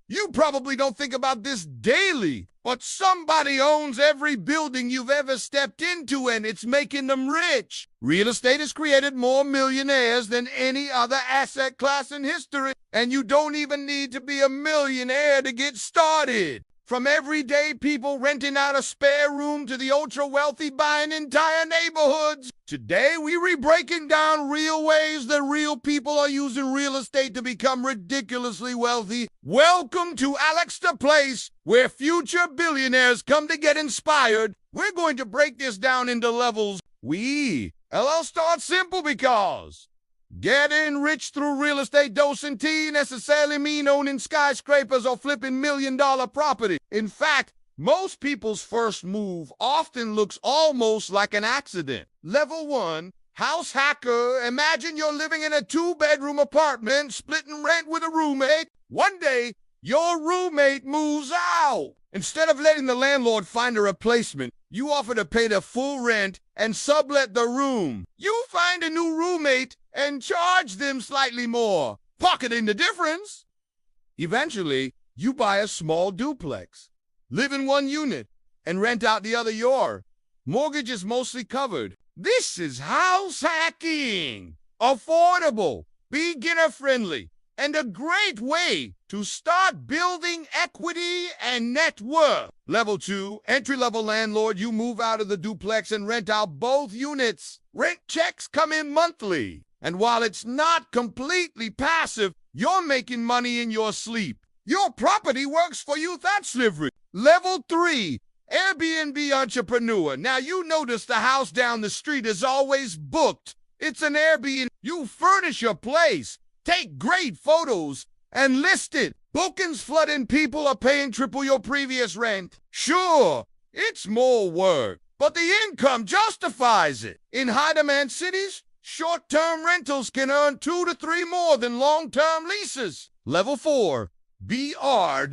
You probably don't think about this daily, but somebody owns every building you've ever stepped into, and it's making them rich. Real estate has created more millionaires than any other asset class in history, and you don't even need to be a millionaire to get started. From everyday people renting out a spare room to the ultra-wealthy buying entire neighborhoods. Today, we're breaking down real ways that real people are using real estate to become ridiculously wealthy. Welcome to Alex the Place, where future billionaires come to get inspired. We're going to break this down into levels. I'll start simple because getting rich through real estate doesn't necessarily mean owning skyscrapers or flipping million-dollar property. In fact, most people's first move often looks almost like an accident. Level 1, house hacker. Imagine you're living in a 2-bedroom apartment, splitting rent with a roommate. One day, your roommate moves out. Instead of letting the landlord find a replacement, you offer to pay the full rent and sublet the room. You find a new roommate and charge them slightly more, pocketing the difference. Eventually, you buy a small duplex, live in one unit, and rent out the other. Your mortgage is mostly covered. This is house hacking. Affordable, beginner-friendly, and a great way to start building equity and net worth. Level 2, entry-level landlord. You move out of the duplex and rent out both units. Rent checks come in monthly. And while it's not completely passive, you're making money in your sleep. Your property works for you. That's slavery. Level 3, Airbnb entrepreneur. Now you notice the house down the street is always booked. It's an Airbnb. You furnish your place, take great photos, and list it. Bookings flood in. People are paying triple your previous rent. Sure, it's more work, but the income justifies it. In high-demand cities, short-term rentals can earn 2 to 3 more than long-term leases. Level 4, BRRRR,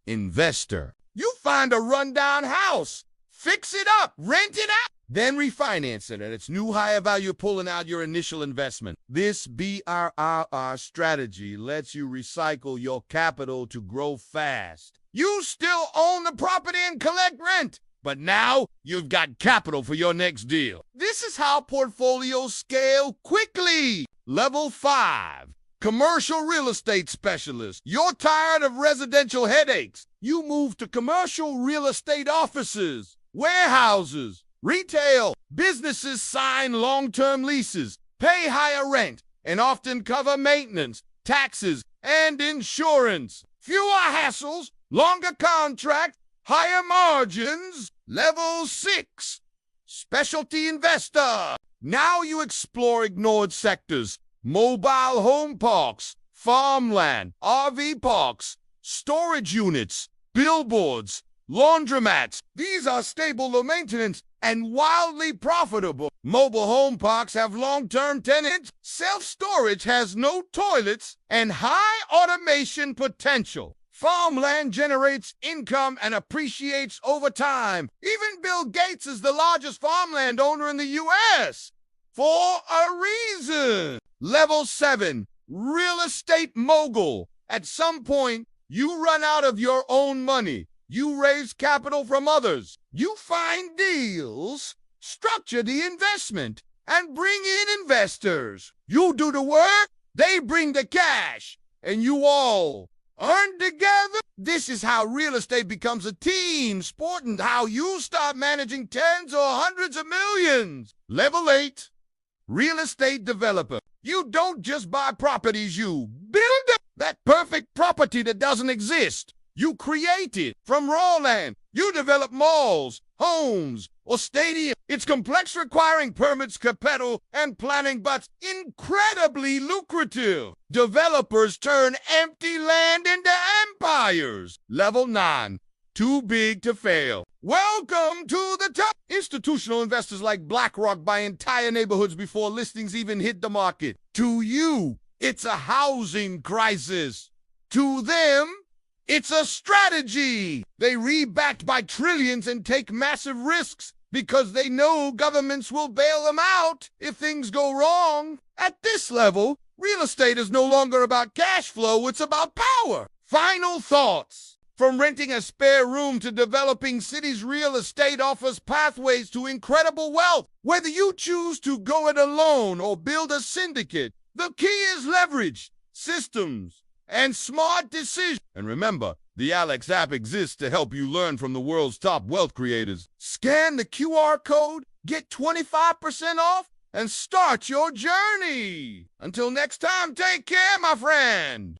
investor. You find a rundown house, fix it up, rent it out, then refinance it at its new higher value, pulling out your initial investment. This BRRRR strategy lets you recycle your capital to grow fast. You still own the property and collect rent, but now you've got capital for your next deal. This is how portfolios scale quickly. Level 5, commercial real estate specialist. You're tired of residential headaches. You move to commercial real estate offices, warehouses, retail. Businesses sign long-term leases, pay higher rent, and often cover maintenance, taxes, and insurance. Fewer hassles, longer contracts, higher margins. Level 6, specialty investor. Now you explore ignored sectors, mobile home parks, farmland, RV parks, storage units, billboards, laundromats. These are stable, low maintenance, and wildly profitable. Mobile home parks have long-term tenants. Self-storage has no toilets and high automation potential. Farmland generates income and appreciates over time. Even Bill Gates is the largest farmland owner in the U.S. for a reason. Level 7, real estate mogul. At some point, you run out of your own money. You raise capital from others. You find deals, structure the investment, and bring in investors. You do the work, they bring the cash, and you all earn together. This is how real estate becomes a team sport and how you start managing tens or hundreds of millions. Level 8, real estate developer. You don't just buy properties, you build that perfect property that doesn't exist. You create it from raw land. You develop malls, homes, or stadiums. It's complex, requiring permits, capital, and planning, but incredibly lucrative. Developers turn empty land into empires. Level 9, too big to fail. Welcome to the top. Institutional investors like BlackRock buy entire neighborhoods before listings even hit the market. To you, it's a housing crisis. To them, it's a strategy. They re-backed by trillions and take massive risks because they know governments will bail them out if things go wrong. At this level, real estate is no longer about cash flow, it's about power. Final thoughts. From renting a spare room to developing cities, real estate offers pathways to incredible wealth. Whether you choose to go it alone or build a syndicate, the key is leverage, systems, and smart decisions. And remember, the Alex app exists to help you learn from the world's top wealth creators. Scan the QR code, get 25% off, and start your journey. Until next time, take care, my friend.